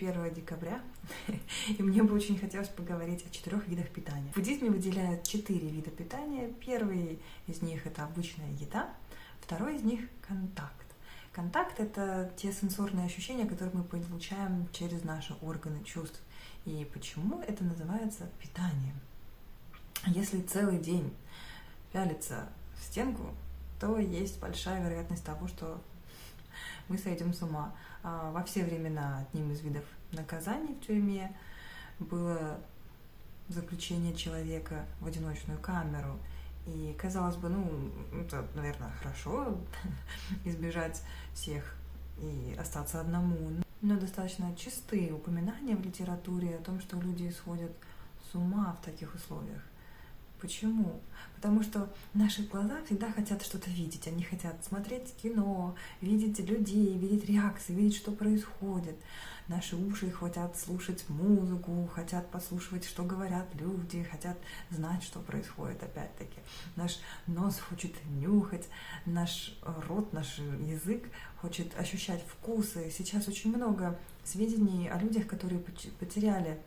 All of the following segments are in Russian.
21 декабря, и мне бы очень хотелось поговорить о 4 видах питания. В буддизме выделяют 4 вида питания. Первый из них — это обычная еда, второй из них — контакт. Контакт — это те сенсорные ощущения, которые мы получаем через наши органы чувств. И почему это называется питанием? Если целый день пялиться в стенку, то есть большая вероятность того, что мы сойдем с ума. Во все времена одним из видов наказаний в тюрьме было заключение человека в одиночную камеру. И казалось бы, это, наверное, хорошо избежать всех и остаться одному. Но достаточно чистые упоминания в литературе о том, что люди сходят с ума в таких условиях. Почему? Потому что наши глаза всегда хотят что-то видеть. Они хотят смотреть кино, видеть людей, видеть реакции, видеть, что происходит. Наши уши хотят слушать музыку, хотят послушать, что говорят люди, хотят знать, что происходит опять-таки. Наш нос хочет нюхать, наш рот, наш язык хочет ощущать вкусы. Сейчас очень много сведений о людях, которые потеряли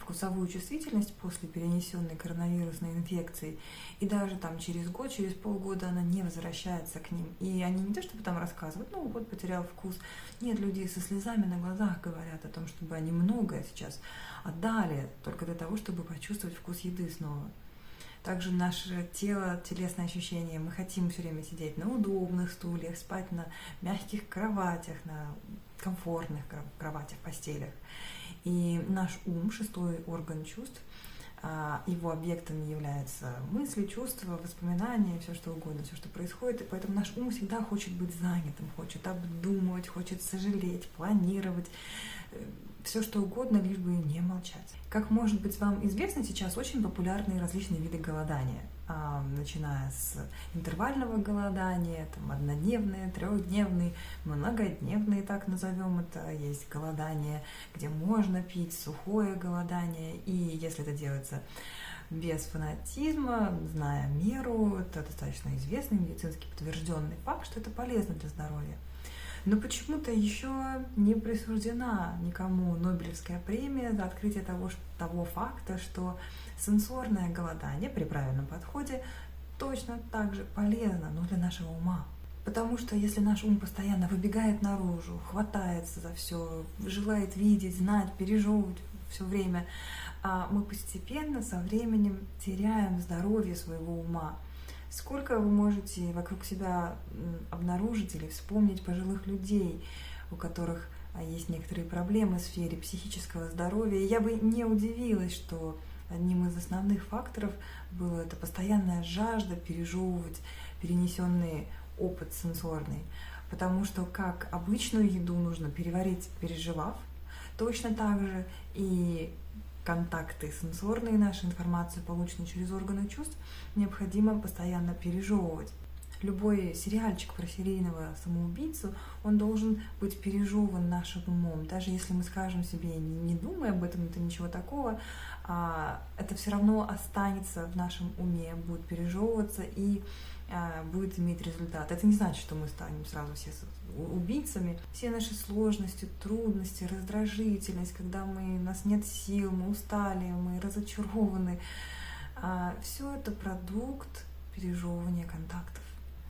вкусовую чувствительность после перенесенной коронавирусной инфекции, и даже там через год, через полгода она не возвращается к ним. И они не то чтобы там рассказывают, вот потерял вкус. Нет, люди со слезами на глазах говорят о том, чтобы они многое сейчас отдали только для того, чтобы почувствовать вкус еды снова. Также наше тело, телесные ощущения. Мы хотим все время сидеть на удобных стульях, спать на мягких кроватях, на комфортных кроватях, постелях. И наш ум, шестой орган чувств, его объектами являются мысли, чувства, воспоминания, все что угодно, все, что происходит. И поэтому наш ум всегда хочет быть занятым, хочет обдумывать, хочет сожалеть, планировать, все что угодно, лишь бы не молчать. Как может быть вам известно, сейчас очень популярны различные виды голодания, начиная с интервального голодания, однодневные, трехдневные, многодневные, так назовем это. Есть голодание, где можно пить, сухое голодание, и если это делается без фанатизма, зная меру, это достаточно известный медицински подтвержденный факт, что это полезно для здоровья. Но почему-то еще не присуждена никому Нобелевская премия за открытие того факта, что сенсорное голодание при правильном подходе точно так же полезно, но для нашего ума. Потому что если наш ум постоянно выбегает наружу, хватается за все, желает видеть, знать, пережевывать все время, мы постепенно со временем теряем здоровье своего ума. Сколько вы можете вокруг себя обнаружить или вспомнить пожилых людей, у которых есть некоторые проблемы в сфере психического здоровья. И я бы не удивилась, что одним из основных факторов было это постоянная жажда пережевывать перенесенный опыт сенсорный. Потому что как обычную еду нужно переварить, переживав, точно так же и контакты сенсорные, нашу информацию, полученную через органы чувств, необходимо постоянно пережевывать. Любой сериальчик про серийного самоубийцу, он должен быть пережеван нашим умом. Даже если мы скажем себе, не думай об этом, это ничего такого, это все равно останется в нашем уме, будет пережевываться и будет иметь результат. Это не значит, что мы станем сразу все убийцами. Все наши сложности, трудности, раздражительность, когда у нас нет сил, мы устали, мы разочарованы, все это продукт пережевывания контактов.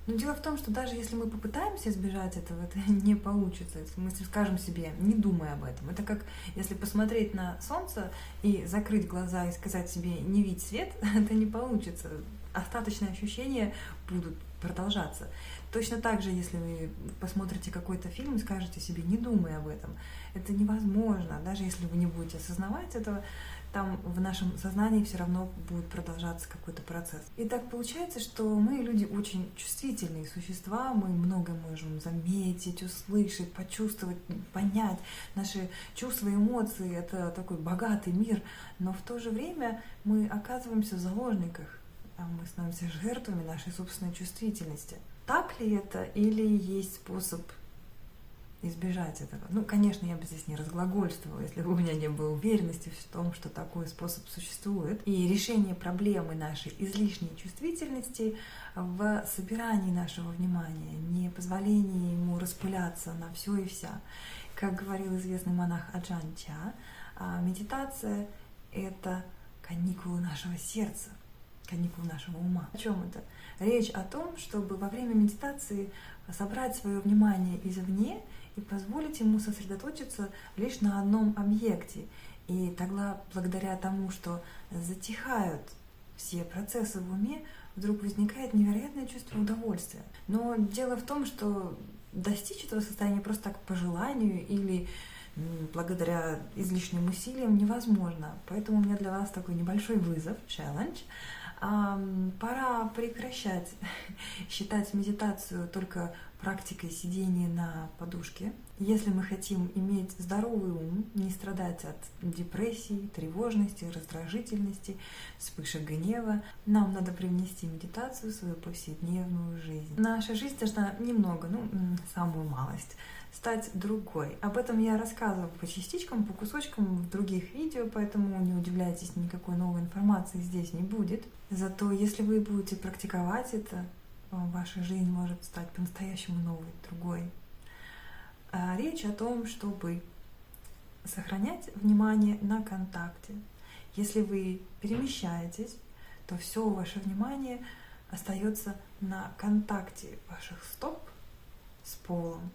Но дело в том, что даже если мы попытаемся избежать этого, это не получится. Если мы скажем себе, не думай об этом. Это как если посмотреть на солнце и закрыть глаза и сказать себе, не видь свет, это не получится. Остаточные ощущения будут продолжаться. Точно так же, если вы посмотрите какой-то фильм и скажете себе, не думай об этом, это невозможно. Даже если вы не будете осознавать этого, там в нашем сознании все равно будет продолжаться какой-то процесс. И так получается, что мы, люди, очень чувствительные существа, мы многое можем заметить, услышать, почувствовать, понять. Наши чувства и эмоции — это такой богатый мир, но в то же время мы оказываемся в заложниках, мы становимся жертвами нашей собственной чувствительности. Так ли это или есть способ избежать этого. Ну, конечно, я бы здесь не разглагольствовала, если бы у меня не было уверенности в том, что такой способ существует. И решение проблемы нашей излишней чувствительности в собирании нашего внимания, не позволении ему распыляться на все и вся. Как говорил известный монах Аджан Ча, медитация — это каникулы нашего сердца, каникулы нашего ума. О чем это? Речь о том, чтобы во время медитации собрать свое внимание извне и позволить ему сосредоточиться лишь на одном объекте. И тогда, благодаря тому, что затихают все процессы в уме, вдруг возникает невероятное чувство удовольствия. Но дело в том, что достичь этого состояния просто так по желанию или благодаря излишним усилиям невозможно. Поэтому у меня для вас такой небольшой вызов, челлендж. Пора прекращать считать медитацию только практикой сидения на подушке. Если мы хотим иметь здоровый ум, не страдать от депрессии, тревожности, раздражительности, вспышек гнева, нам надо привнести медитацию в свою повседневную жизнь. Наша жизнь должна немного, самую малость, стать другой. Об этом я рассказываю по частичкам, по кусочкам в других видео, поэтому не удивляйтесь, никакой новой информации здесь не будет. Зато если вы будете практиковать это, ваша жизнь может стать по-настоящему новой, другой. Речь о том, чтобы сохранять внимание на контакте. Если вы перемещаетесь, то все ваше внимание остается на контакте ваших стоп с полом.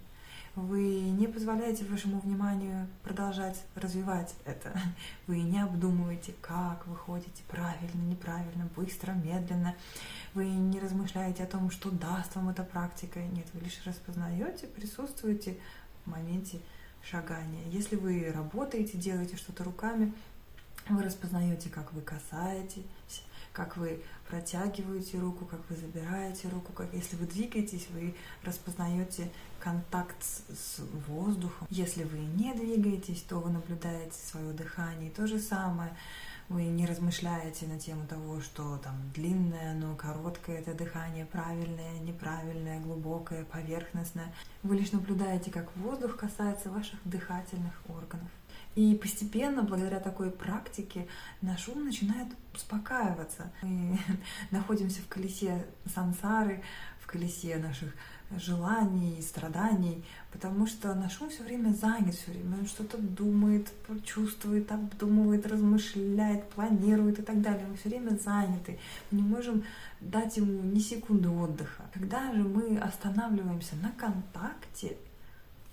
Вы не позволяете вашему вниманию продолжать развивать это. Вы не обдумываете, как вы ходите, правильно, неправильно, быстро, медленно. Вы не размышляете о том, что даст вам эта практика. Нет, вы лишь распознаете, присутствуете в моменте шагания. Если вы работаете, делаете что-то руками, вы распознаете, как вы касаетесь, как вы протягиваете руку, как вы забираете руку, как если вы двигаетесь, вы распознаете контакт с воздухом. Если вы не двигаетесь, то вы наблюдаете свое дыхание. То же самое. Вы не размышляете на тему того, что там длинное, но короткое это дыхание, правильное, неправильное, глубокое, поверхностное. Вы лишь наблюдаете, как воздух касается ваших дыхательных органов. И постепенно, благодаря такой практике, наш ум начинает успокаиваться. Мы находимся в колесе сансары, в колесе наших желаний, страданий, потому что наш ум все время занят, все время он что-то думает, чувствует, обдумывает, размышляет, планирует и так далее. Мы все время заняты, мы не можем дать ему ни секунды отдыха. Когда же мы останавливаемся на контакте,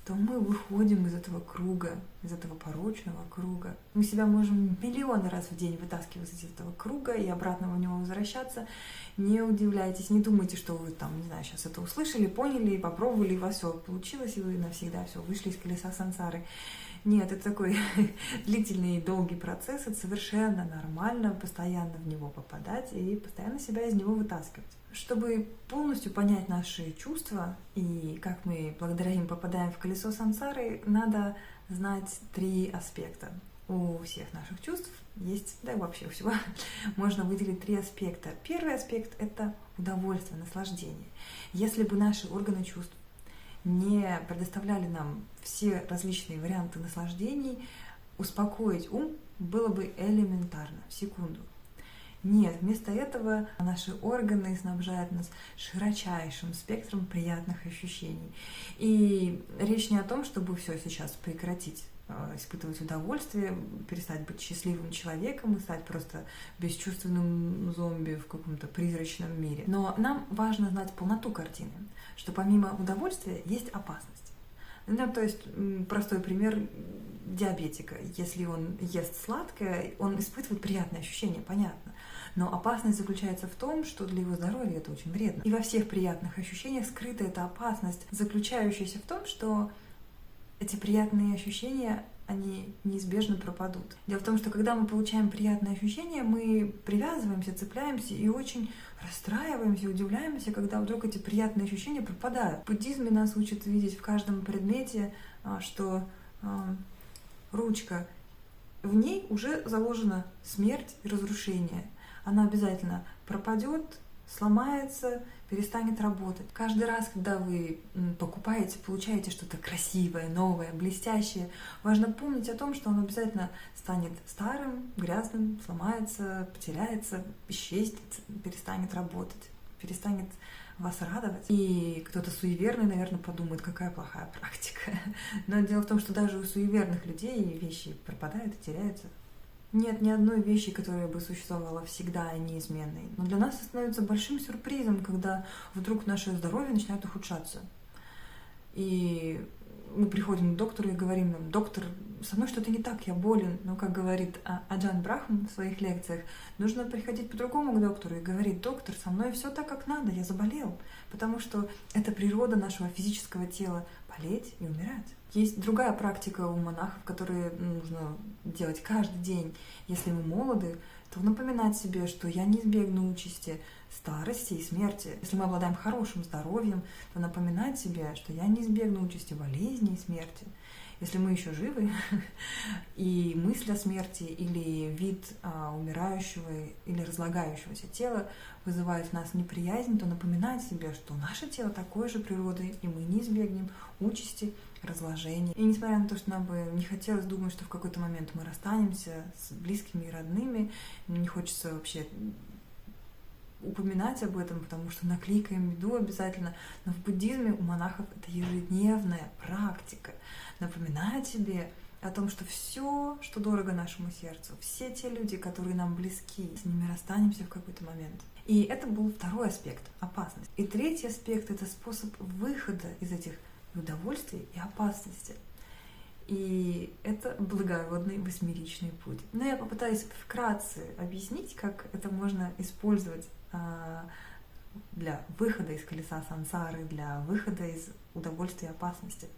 то мы выходим из этого круга, из этого порочного круга. Мы себя можем миллионы раз в день вытаскивать из этого круга и обратно в него возвращаться. Не удивляйтесь, не думайте, что вы там, не знаю, сейчас это услышали, поняли, попробовали, и у вас все получилось, и вы навсегда все вышли из колеса сансары. Нет, это такой длительный и долгий процесс, это совершенно нормально постоянно в него попадать и постоянно себя из него вытаскивать. Чтобы полностью понять наши чувства и как мы благодаря им попадаем в колесо сансары, надо знать 3 аспекта. У всех наших чувств есть, да и вообще у всего, можно выделить 3 аспекта. Первый аспект — это удовольствие, наслаждение. Если бы наши органы чувств не предоставляли нам все различные варианты наслаждений, успокоить ум было бы элементарно, в секунду. Нет, вместо этого наши органы снабжают нас широчайшим спектром приятных ощущений. И речь не о том, чтобы все сейчас прекратить испытывать удовольствие, перестать быть счастливым человеком и стать просто бесчувственным зомби в каком-то призрачном мире. Но нам важно знать полноту картины, что помимо удовольствия есть опасность. Ну, то есть простой пример диабетика. Если он ест сладкое, он испытывает приятные ощущения, понятно. Но опасность заключается в том, что для его здоровья это очень вредно. И во всех приятных ощущениях скрыта эта опасность, заключающаяся в том, что эти приятные ощущения, они неизбежно пропадут. Дело в том, что когда мы получаем приятные ощущения, мы привязываемся, цепляемся и очень расстраиваемся, удивляемся, когда вдруг эти приятные ощущения пропадают. В буддизме нас учат видеть в каждом предмете, что ручка, в ней уже заложена смерть и разрушение. Она обязательно пропадет, сломается, перестанет работать. Каждый раз, когда вы покупаете, получаете что-то красивое, новое, блестящее, важно помнить о том, что оно обязательно станет старым, грязным, сломается, потеряется, исчезнет, перестанет работать, перестанет вас радовать. И кто-то суеверный, наверное, подумает, какая плохая практика. Но дело в том, что даже у суеверных людей вещи пропадают и теряются. Нет ни одной вещи, которая бы существовала всегда и неизменной. Но для нас это становится большим сюрпризом, когда вдруг наше здоровье начинает ухудшаться. И мы приходим к доктору и говорим нам: доктор, со мной что-то не так, я болен. Но, как говорит Аджан Брахман в своих лекциях, нужно приходить по-другому к доктору и говорить: доктор, со мной все так, как надо, я заболел. Потому что это природа нашего физического тела — болеть и умирать. Есть другая практика у монахов, которые нужно делать каждый день. Если мы молоды, то напоминать себе, что я не избегну участи, старости и смерти. Если мы обладаем хорошим здоровьем, то напоминать себе, что я не избегну участи болезни и смерти. Если мы еще живы, и мысль о смерти или вид умирающего или разлагающегося тела вызывает в нас неприязнь, то напоминать себе, что наше тело такой же природы, и мы не избегнем участи, разложения. И несмотря на то, что нам бы не хотелось думать, что в какой-то момент мы расстанемся с близкими и родными, не хочется вообще упоминать об этом, потому что накликаем беду обязательно. Но в буддизме у монахов это ежедневная практика. Напоминать себе о том, что все, что дорого нашему сердцу, все те люди, которые нам близки, с ними расстанемся в какой-то момент. И это был второй аспект — опасность. И третий аспект — это способ выхода из этих удовольствий и опасностей. И это благородный восьмеричный путь. Но я попытаюсь вкратце объяснить, как это можно использовать для выхода из колеса сансары, для выхода из удовольствия и опасности.